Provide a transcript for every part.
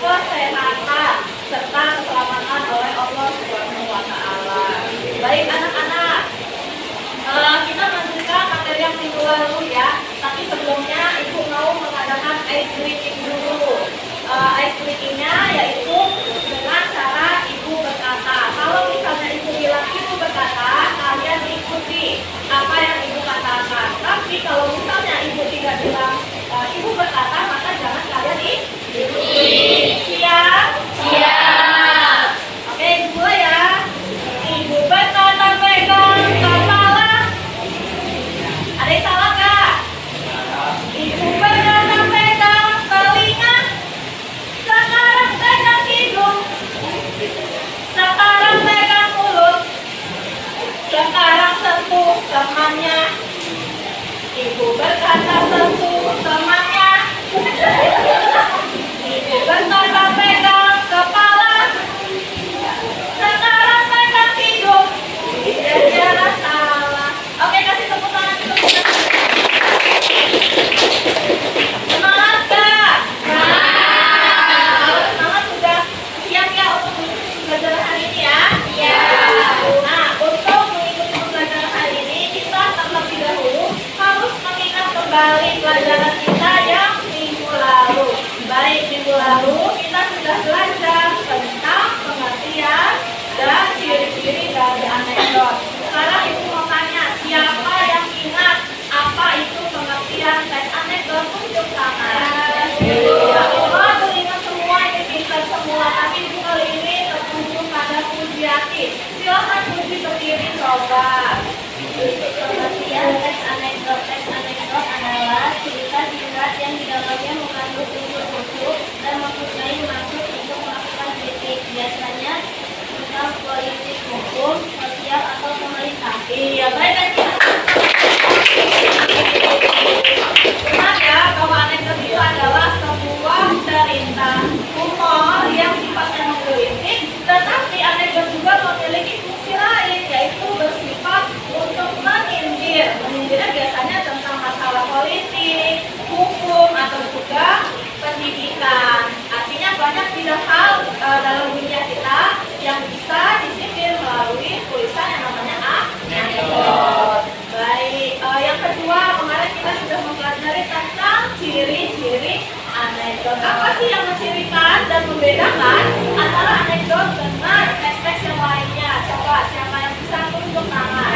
kesehatan serta keselamatan oleh Allah Subhanahu wa taala. Baik anak-anak, kita melanjutkan materi yang minggu lalu ya. Tapi sebelumnya Ibu mau mengadakan ice breaking dulu. Ice breakingnya yaitu dengan cara Ibu berkata. Kalau misalnya Ibu bilang Ibu berkata, kalian ikuti apa yang Ibu katakan. Tapi kalau misalnya Ibu tidak bilang Ibu berkata, maka jangan kalian ikuti. Siap? Siap. Oke, Ibu mulai ya. Ibu berkata pegang kepala. Ada yang salah kak? Ibu berkata pegang telinga. Sekarang pegang hidung. Sekarang pegang mulut. Sekarang sentuh temannya. Ibu berkata sentuh temannya. Ibu berkata pegang kepala. Sekarang pegang hidung. Tidak salah. Oke, kasih tepuk tangan dulu. Semangat kak. Kalau semangat sudah siap ya untuk mengikuti pembelajaran hari ini ya. Iya. Nah, untuk mengikuti pembelajaran hari ini kita terlebih dahulu harus mengingat kembali pelajaran kita yang minggu lalu. Baik, minggu lalu kita sudah belajar tentang pengertian dan ciri-ciri dari anekdot. Sekarang Ibu mau tanya, siapa yang ingat apa itu pengertian teks anekdot? Tunjuk tangan. Ya, Allah ingat semua, ini pintar semua. Tapi Ibu kali ini tertuju pada Pujiati. Silakan Puji berdiri coba. Pengertian teks anekdot. Teks anekdot adalah cerita singkat yang di dalamnya mengandung unsur-unsur dan mempunyai maksud untuk melakukan kritik, biasanya tentang politik, hukum, sosial, atau pemerintah. Iya, baik lagi. Benar ya, bahwa anekdot itu adalah sebuah cerita humor yang sifatnya menggelitik, tetapi anekdot juga memiliki fungsi lain, yaitu bersifat untuk menyindir. Menyindirnya biasanya tentang masalah politik, hukum, atau juga pendidikan. Artinya banyak tidak hal dalam dunia kita yang bisa disindir melalui tulisan yang namanya anekdot. Baik, yang kedua kemarin kita sudah mempelajari tentang ciri-ciri anekdot. Apa sih yang mencirikan dan membedakan antara anekdot dengan teks-teks yang lainnya? Coba siapa yang bisa tunjuk tangan?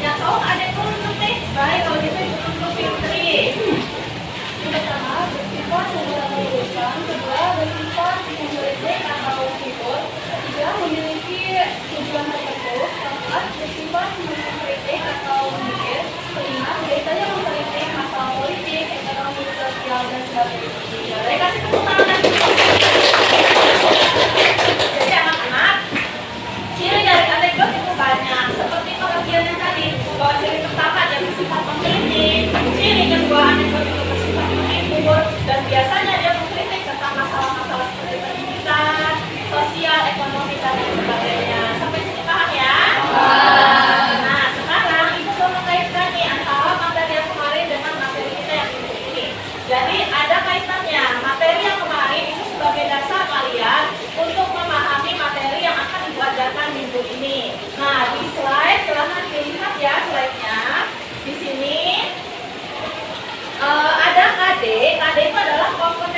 Yang tahu ada yang tunjuk nih. Baik, kalau gitu Ibu tunjuk Fitri. Yang pertama bersifat menggunakan urusan, kedua bersifat mengkritik atau menghibur, ketiga memiliki tujuan tertentu, keempat bersifat mengkritik atau menyindir, kelima biasanya mengkritik masalah politik, ekonomi, sosial, dan sebagainya. Baik, kasih tepuk tangan. Jadi anak-anak, ciri dari anekdot itu banyak. Seperti pengertian yang tadi, bahwa ciri pertama dia bersifat mengkritik, ciri kedua anekdot itu bersifat menghibur, dan biasanya dia mengkritik tentang masalah-masalah seperti pendidikan, sosial, ekonomi, dan lain sebagainya. Sampai sini paham ya? Nah, sekarang Ibu mau mengaitkan nih antara materi yang kemarin dengan materi kita yang minggu ini. Jadi ada kaitannya. Materi yang kemarin itu sebagai dasar kalian untuk memahami materi yang akan Ibu ajarkan minggu ini. Nah, di slide silahkan dilihat ya slide-nya. Di sini ada KD. KD itu adalah komponen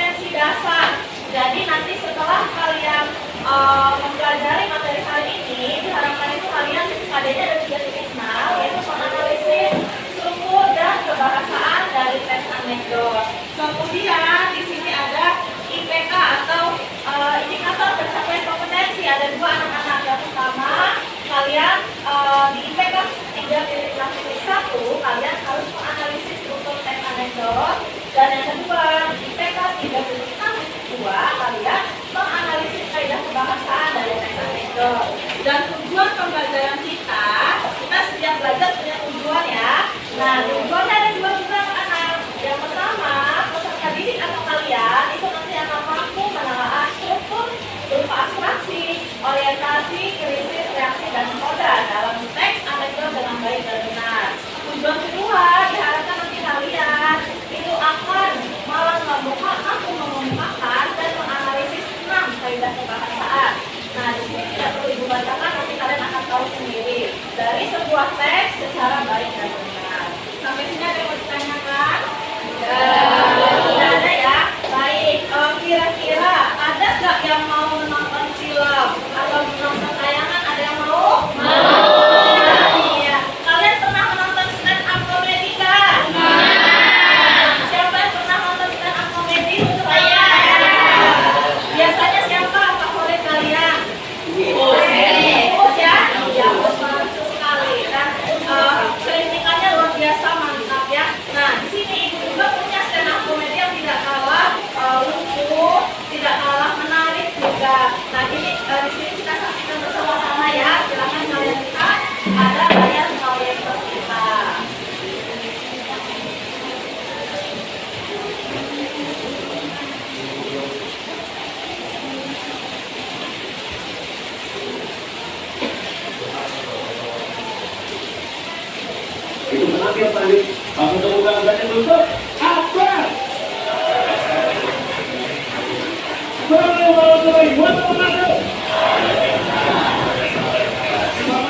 Selamat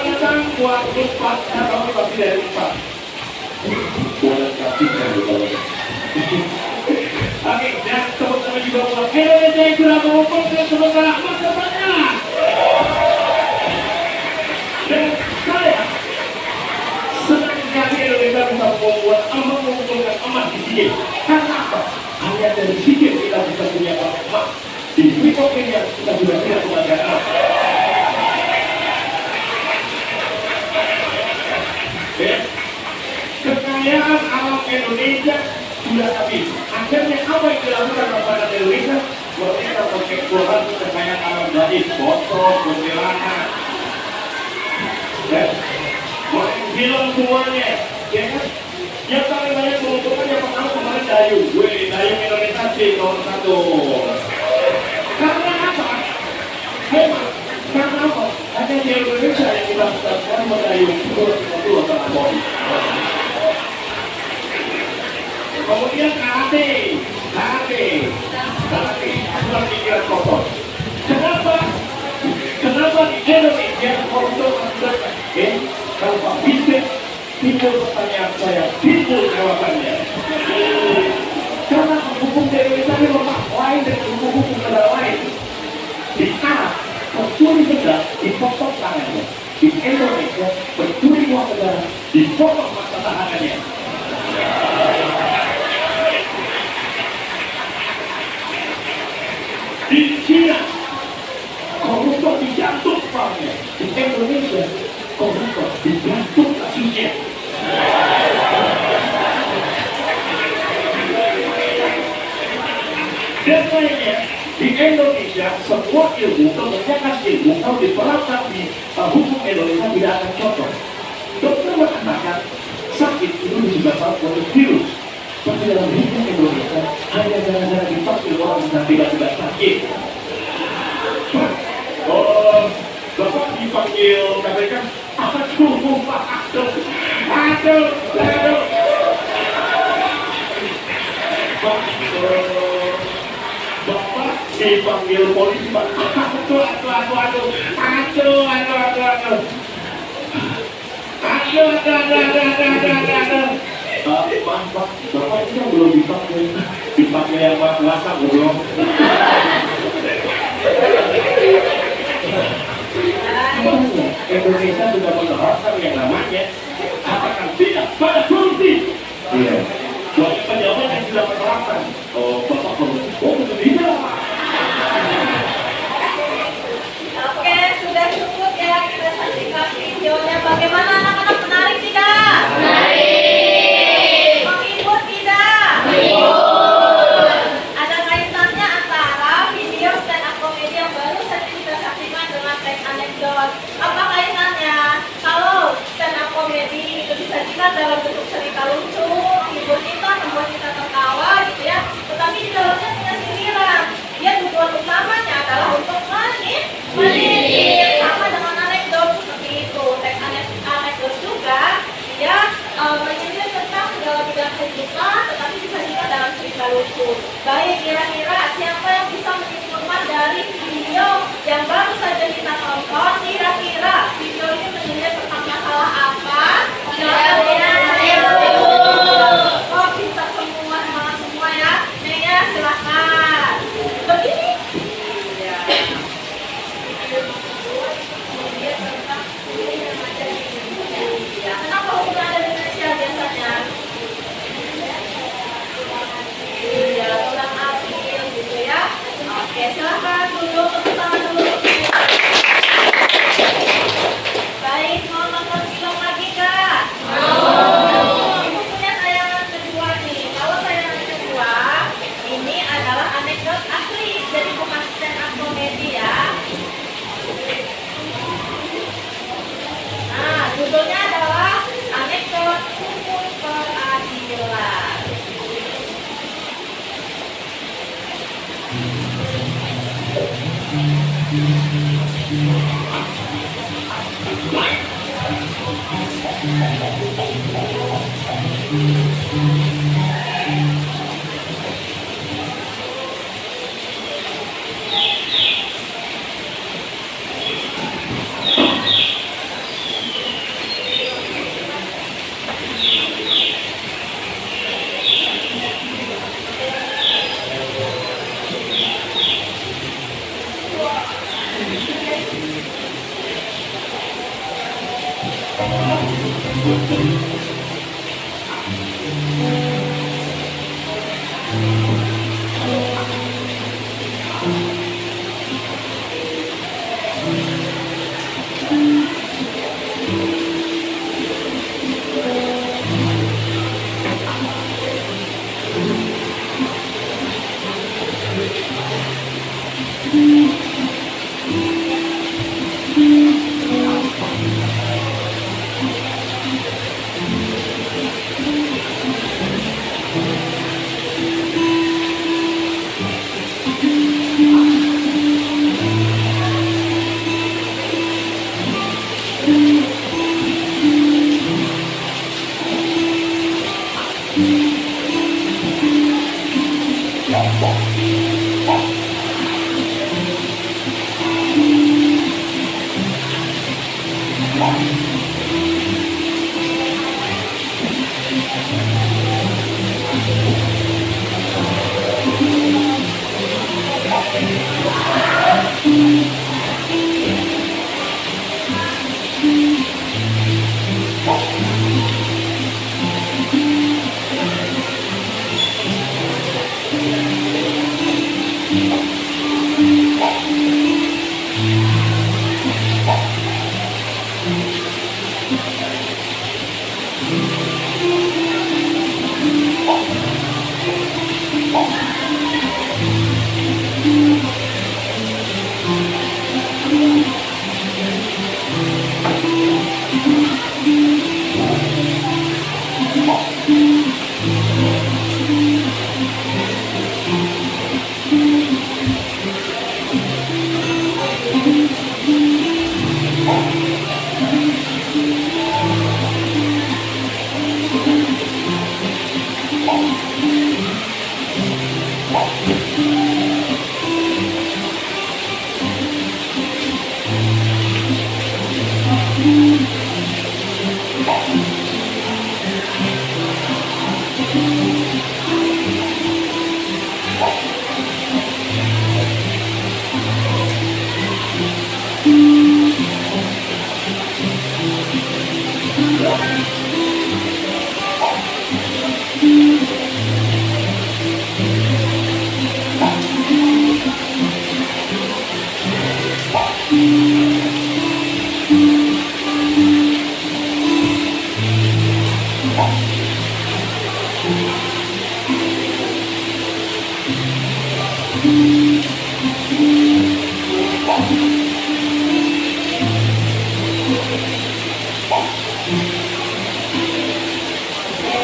datang buat Unpad atau pasti dari Unpad. Boleh kasihkan kalau. Oke, dan teman-teman juga buat Indonesia yang sudah mengumpulkan sementara emas terbanyak. Dan saya senang sekali Indonesia bisa mengumpulkan emas di SEA Games. Karena apa? Hanya dari SEA Games kita bisa punya emas. Di Freeport ini kita sudah tidak kebagian emas. Kekayaan alam Indonesia sudah habis. Akhirnya apa yang dilakukan masyarakat Indonesia? Mereka mengeksplorasi kekayaan alam dari foto, kuntilanak, dan menghilang semuanya. Ya kan? Yang paling banyak mengumpulkan yang pertama kemarin dayung. Dayung Indonesia sih nomor 1. Karena apa? Memang karena apa? Hanya di Indonesia yang kita mendapatkan medayung itu atau kemudian karate, adalah pikiran kotor. Kenapa di Indonesia kotor masih tanpa bisnis? Timbul pertanyaan saya, timbul jawabannya. Karena hukum di Indonesia ini lemah lain dengan hukum negara lain. Di Arab, pencuri benda dipotong tangannya. Di Indonesia, pencuri uang negara dipotong mata tahanannya. Di China, koruptor dijantung uangnya. Di Indonesia, koruptor dijantung kasusnya. Dan lainnya, di Indonesia semua ilmu, kebanyakan ilmu kalau diterapkan di hukum Indonesia tidak akan cocok. Dokter mengatakan sakit itu disebabkan oleh virus. Tapi dalam hukum Indonesia hanya gara-gara dipanggil orang yang tidak sakit. Oh, Bapak dipanggil KPK, aduh. Bapak dipanggil polisi, Pak. Bapak ini kan belum dipanggil yang kuasa belum. Indonesia sudah menerapkan yang namanya katakan tidak pada korupsi. Iya. Buat pejabat yang sudah menerapkan, bapak korupsi, tidak. Oke, sudah cukup ya kita saksikan videonya. Bagaimana anak-anak, menarik tidak? Menarik. Menghibur tidak? Menghibur. Ada kaitannya antara video stand up comedy yang baru saja kita saksikan dengan teks anekdot. Apa kaitannya? Kalau stand up comedy itu disajikan dalam bentuk cerita lucu, menghibur kita, membuat kita tertawa gitu ya. Tetapi di dalamnya punya sindiran. Dia tujuan utamanya adalah untuk mendidik, sama dengan anekdot seperti itu. Teks anekdot juga dia menyindir tentang segala bidang kehidupan, tetapi disajikan dalam cerita lucu. Baik, kira-kira siapa yang bisa menyimpulkan dari video yang baru saja kita tonton? Kira-kira video ini menyindir tentang masalah apa? Oh, pintar semua, semangat semua ya. Nenya, silahkan. Begini. Kenapa hubungan ada di Indonesia biasanya? Iya, kurang adil gitu ya. Oke, silahkan duduk, tepuk tangan dulu. Baik, mau nonton film lagi kak? Mau. Ibu punya tayangan kedua nih. Kalau tayangan kedua, ini adalah anekdot asli, jadi bukan stand up comedy ya. Nah, judulnya adalah anekdot hukum peradilan.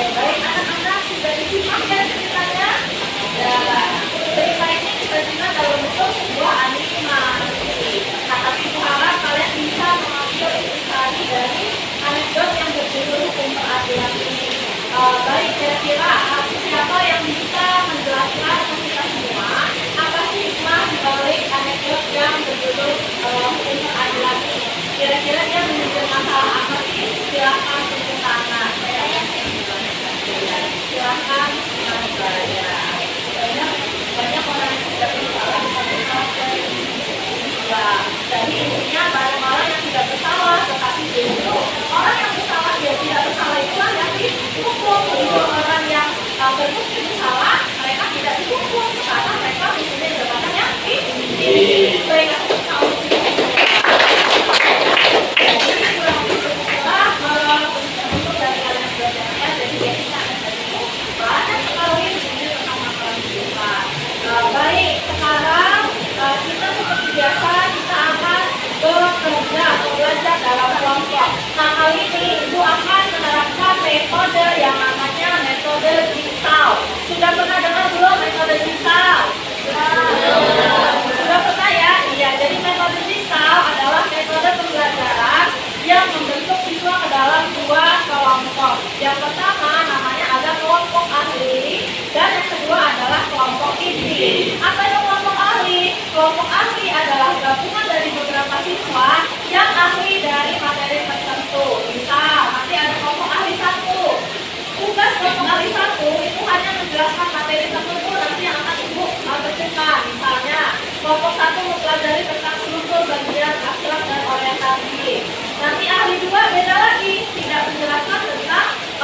Baik anak-anak, sudah disimak ya ceritanya? Ya, cerita ini kita dalam bentuk sebuah animasi. Nah, tapi harap kalian bisa mengambil inspirasi dari anekdot yang berjudul Hukum Peradilan ini. Baik, kira-kira siapa yang bisa menjelaskan ke kita semua apa sih hikmah dibalik anekdot yang berjudul Hukum Peradilan ini? Kira-kira dia menunjukkan masalah apa sih? Silahkan tunjuk tangan. Silahkan saya. Banyak orang yang tidak bersalah dari ya, jadi intinya banyak orang yang tidak bersalah, tetapi justru orang yang bersalah dia tidak bersalah itulah yang dihukum. Justru orang yang terbukti bersalah mereka tidak dihukum karena mereka mempunyai jabatan yang tinggi. Mereka tahu. Jadi kurang lebih begitulah untuk dari kalian belajarnya. Jadi biasanya banyak sekali ini tentang masalah kehidupan. Baik, sekarang kita seperti biasa kita akan bekerja atau belajar dalam kelompok. Nah, kali ini Ibu akan menerapkan metode yang namanya metode jigsaw. Sudah pernah dengar belum metode jigsaw? Sudah pernah ya? Iya, jadi metode jigsaw adalah metode pembelajaran yang membentuk siswa ke dalam dua kelompok. Yang pertama namanya ada kelompok ahli dan yang kedua adalah kelompok inti. Apa itu kelompok ahli? Kelompok ahli adalah gabungan dari beberapa siswa yang ahli dari materi tertentu. Misal, nanti ada kelompok ahli 1. Tugas kelompok ahli 1 itu hanya menjelaskan materi tertentu nanti yang akan Ibu tentukan. Misalnya, kelompok 1 mempelajari tentang struktur bagian abstrak dan orientasi. Nanti ahli 2 beda lagi, tidak menjelaskan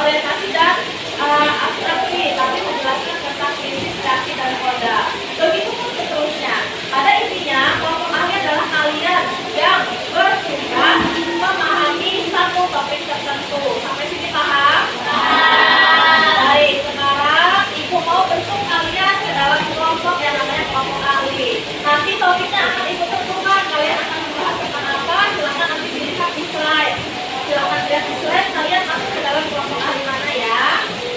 orientasi dan abstraksi, tapi menjelaskan tentang prinsip reaksi dan koda. Begitu pun seterusnya. Pada intinya, kelompok ahli adalah kalian yang bertugas memahami satu topik tertentu. Sampai sini paham? Baik, sekarang Ibu mau bentuk kalian ke dalam kelompok yang namanya kelompok ahli. Nanti topiknya akan Ibu tentukan. Kalian akan membahas tentang apa? Silakan nanti dilihat di slide. Silakan lihat di slide. Kalian masuk ke dalam kelompok ahli mana ya?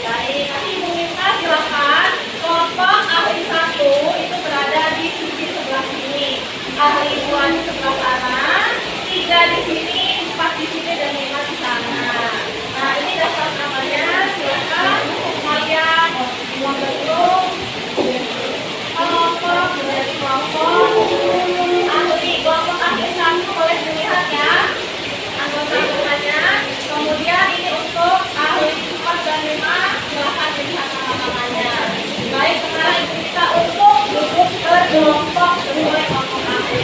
Baik, nanti Ibu minta silakan kelompok ahli 1 itu berada di sisi sebelah sini. Ahli 2 di sebelah sana. 3 di sini, 4 di sini, dan 5 di sana. Nah, ini daftar namanya. Silakan kalian membentuk kelompok menjadi kelompok ahli. Kelompok ahli 1 boleh dilihat ya anggota-anggotanya. Kemudian ini untuk ahli 4 dan 5, silakan dilihat nama-namanya. Baik, sekarang Ibu minta untuk duduk berkelompok sesuai kelompok ahli.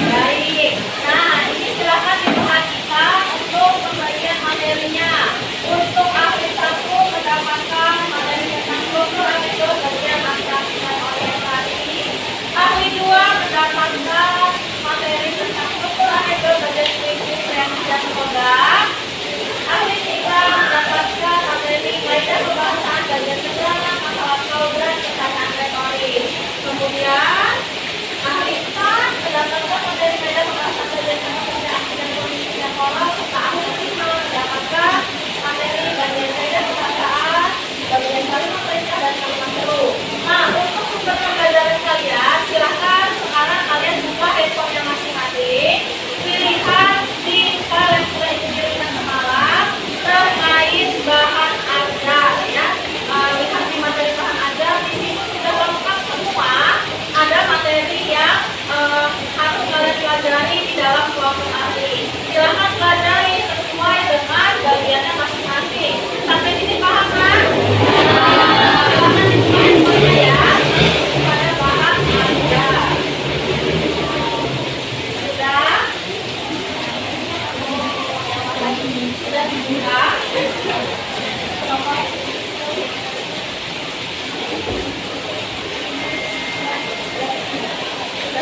Baik, nah ini silakan diperhatikan untuk pembagian materinya. Untuk ahli 1 mendapatkan materi tentang struktur episode bagian abstraksi dan orientasi. Ahli 2 mendapatkan materi tentang struktur episode bagian prinsip reaksi dan koda. Ahli 3 mendapatkan materi kaidah pembahasan bagian sederhana masalah kaul dan pertanyaan retoris. Kemudian ahli 4 mendapatkan materi kaidah pembahasan bagian reaksi dan kondisi dan moral. Serta ahli 5 mendapatkan materi bagian kaidah pembacaan, bagian kalimat perintah dan kalimat seru. Nah, untuk sumber pembelajaran kalian, silahkan sekarang kalian buka handphonenya masing-masing. Pilihan di file yang sudah Ibu kirimkan semalam terkait bahan ajar ya. Lihat di materi bahan ajar, di situ sudah lengkap semua. Ada materi yang harus kalian pelajari di dalam kelompok ahli. Silahkan pelajari sesuai dengan bagiannya masing-masing. Sampai sini paham kan? Silahkan dibuka handphonenya ya. Pada bahan ajar. Sudah? Sudah dibuka? Sudah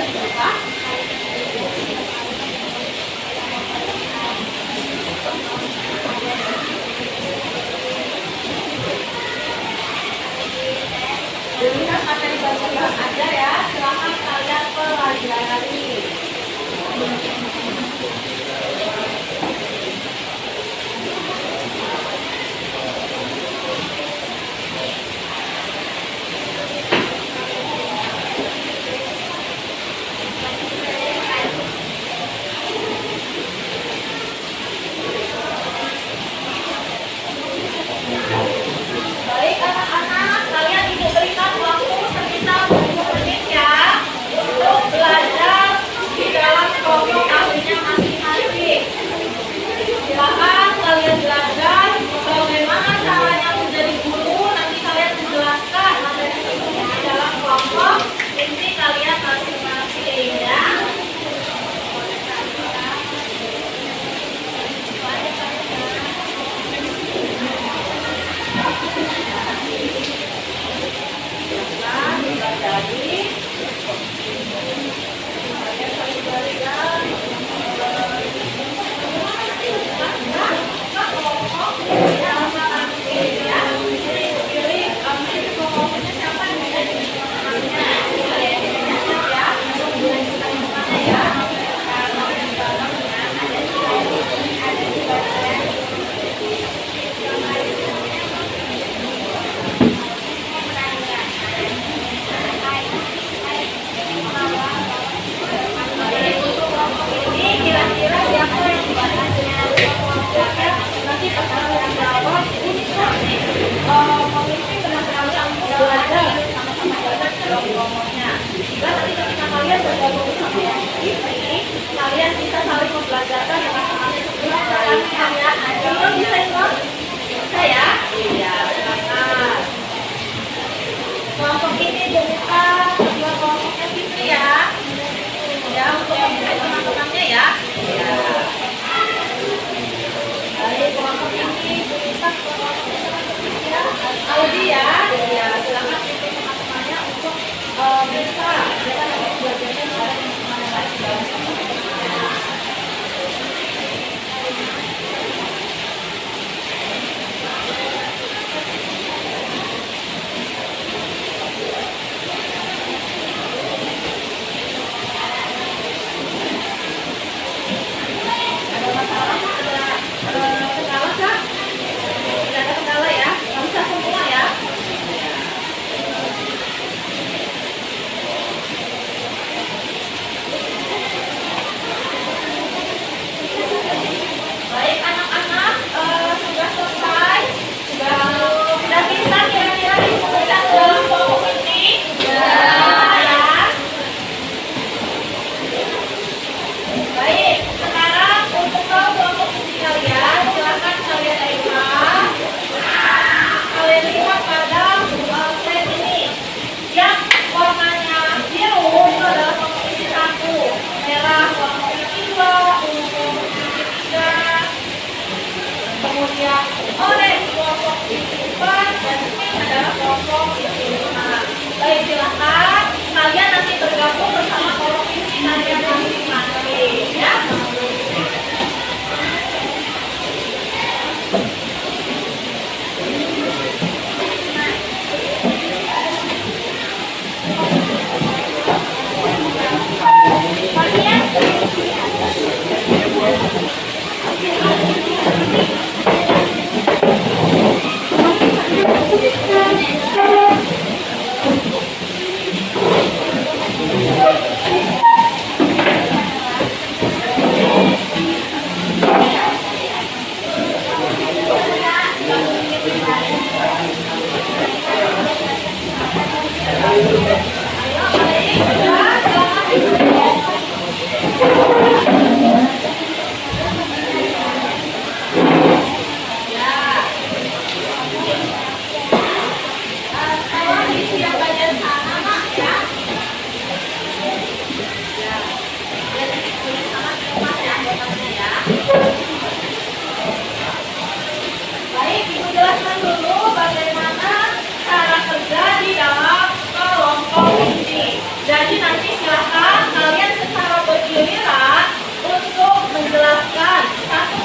dibuka? Dilihat materi bagian aja ya, silahkan kalian pelajari. Baik anak-anak, kalian Ibu berikan waktu sekitar 20 menit ya untuk belajar di dalam kelompok ahlinya masing-masing.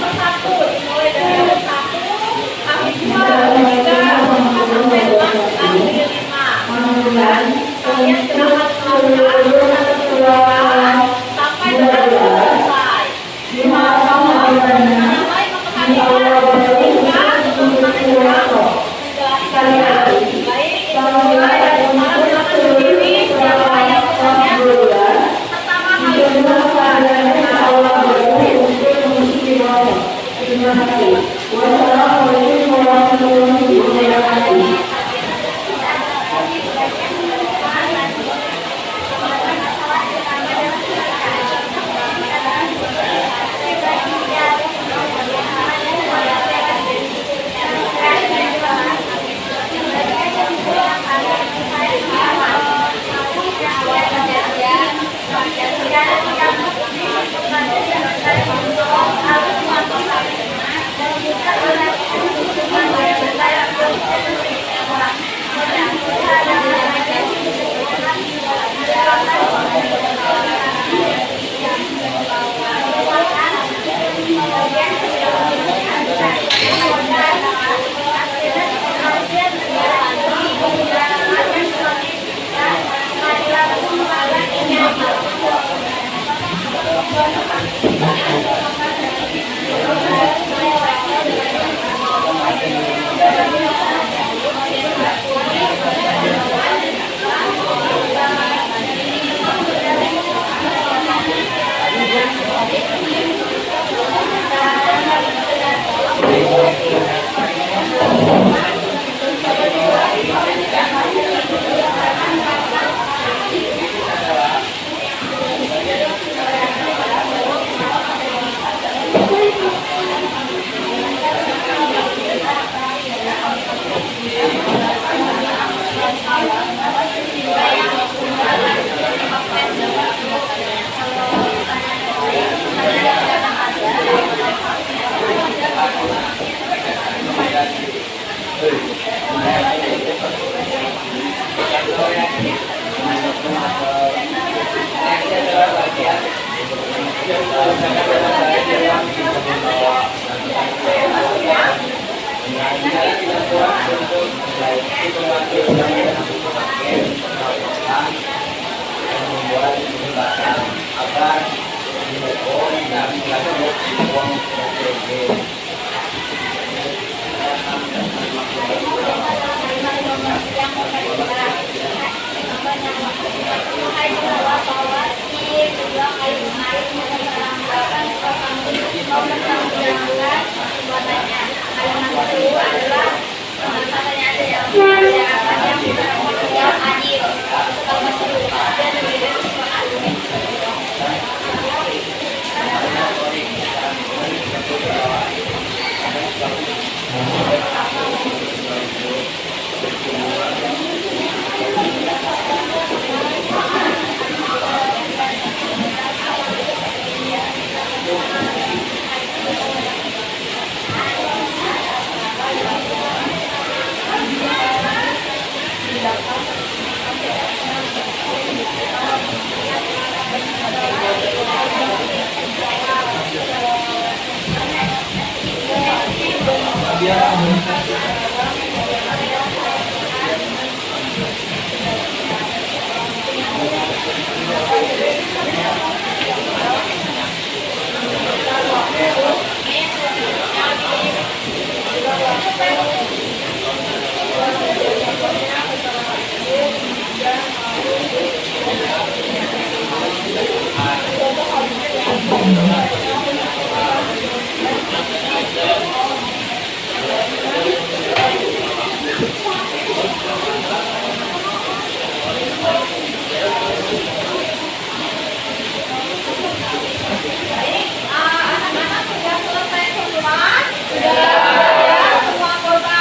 persatu, dimulai dari yang 1, kaki 2, 3, 4 sampai 6, kaki 5. Dan kalian gerakan melakukan sampai dengan selesai. Kalau yang lain memperhatikan, hingga teman-teman juga menjelaskannya. Baik, itu mulai dari sekarang silakan berdiri. Siapa yang punya pertama kali melakukan. Wassalamualaikum warahmatullahi wabarakatuh. Anak-anak sudah selesai semua, sudah ya semua korban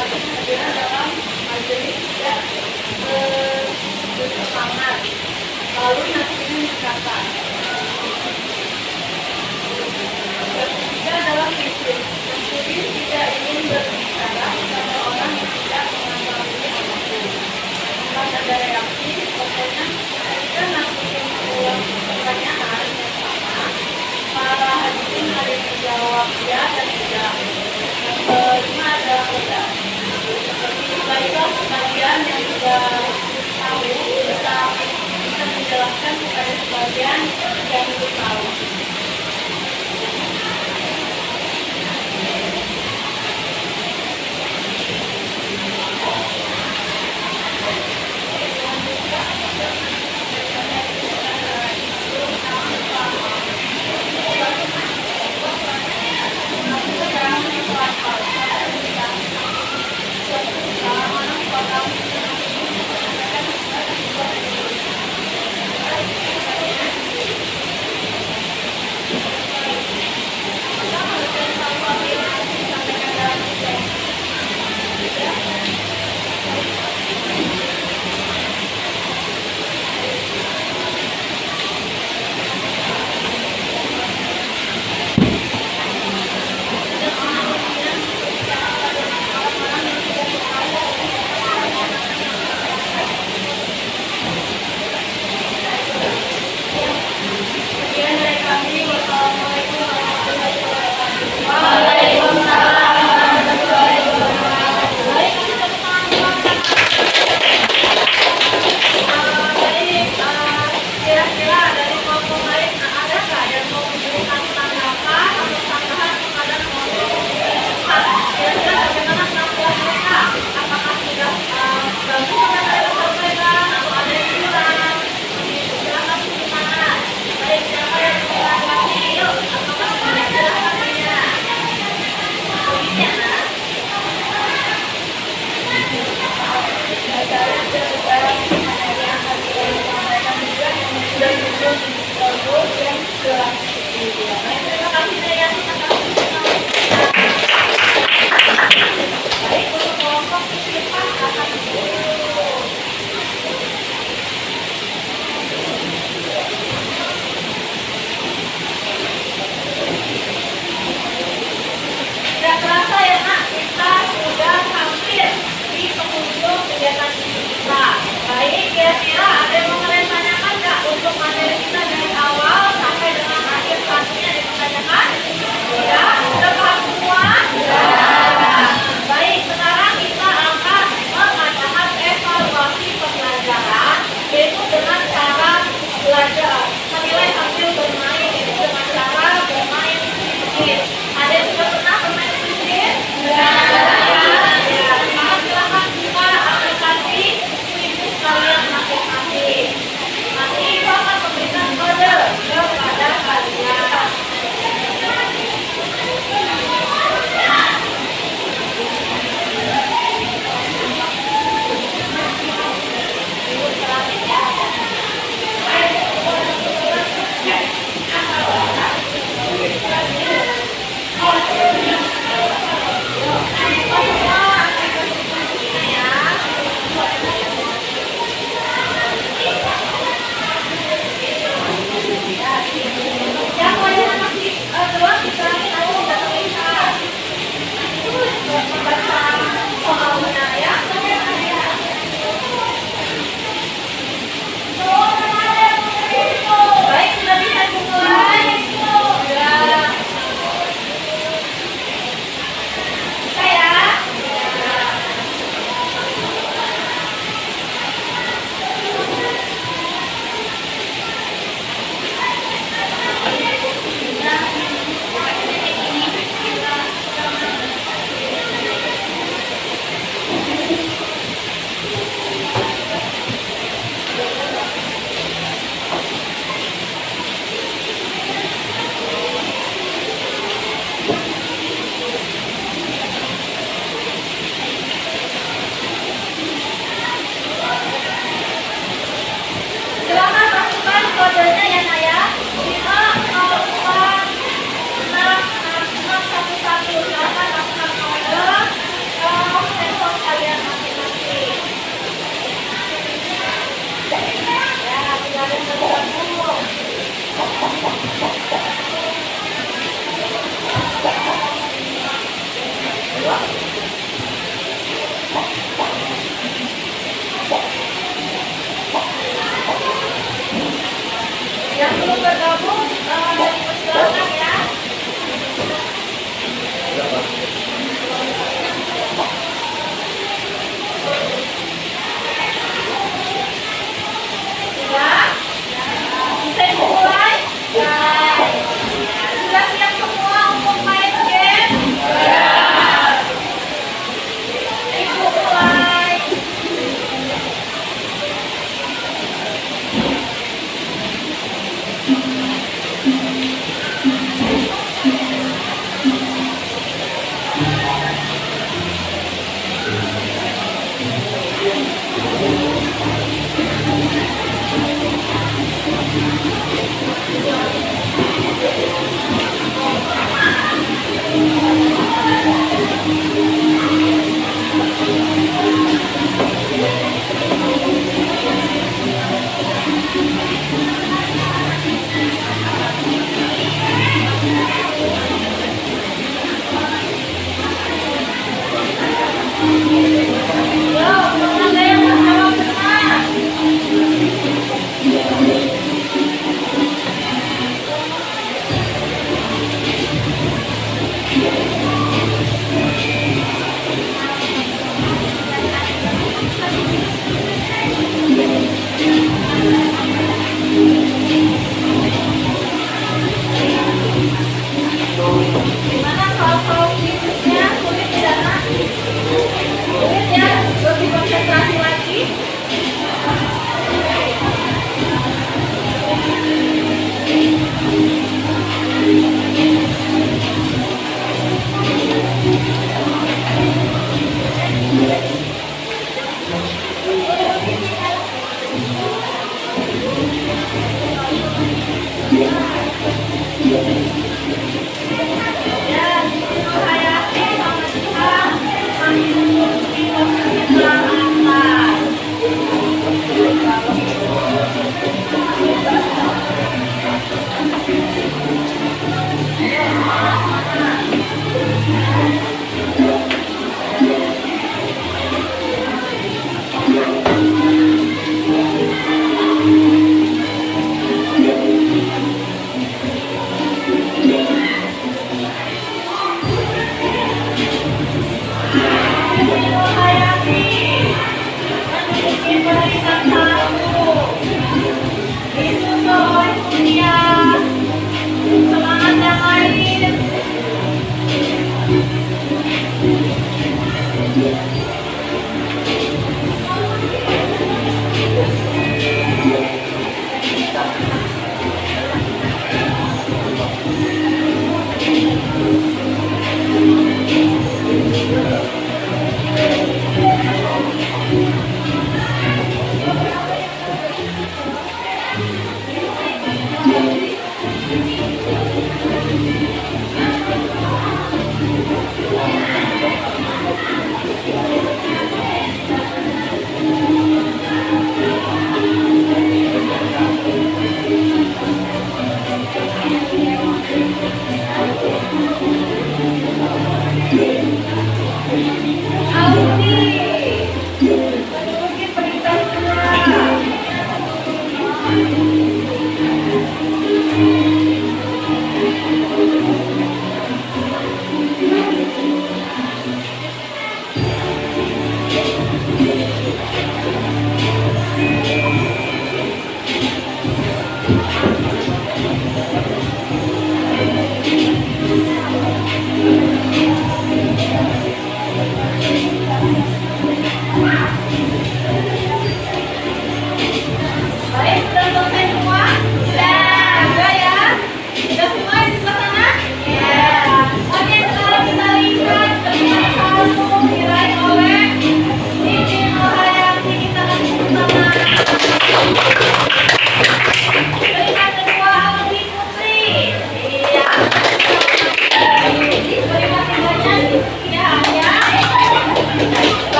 saling hadir dalam majelis tidak bersemangat. Lalu Nasirin berkata, yang ketiga adalah prinsip. Nasirin tidak ingin berbicara kepada orang yang tidak mengetahui apapun. Pas ada reaksi, pokoknya ketika Nasirin mengulang pertanyaan yang sama, para hadirin saling menjawab ya dan tidak. Yang kelima adalah tidak. Baiklah sebagian yang sudah tahu bisa menjelaskan kepada sebagian yang belum tahu.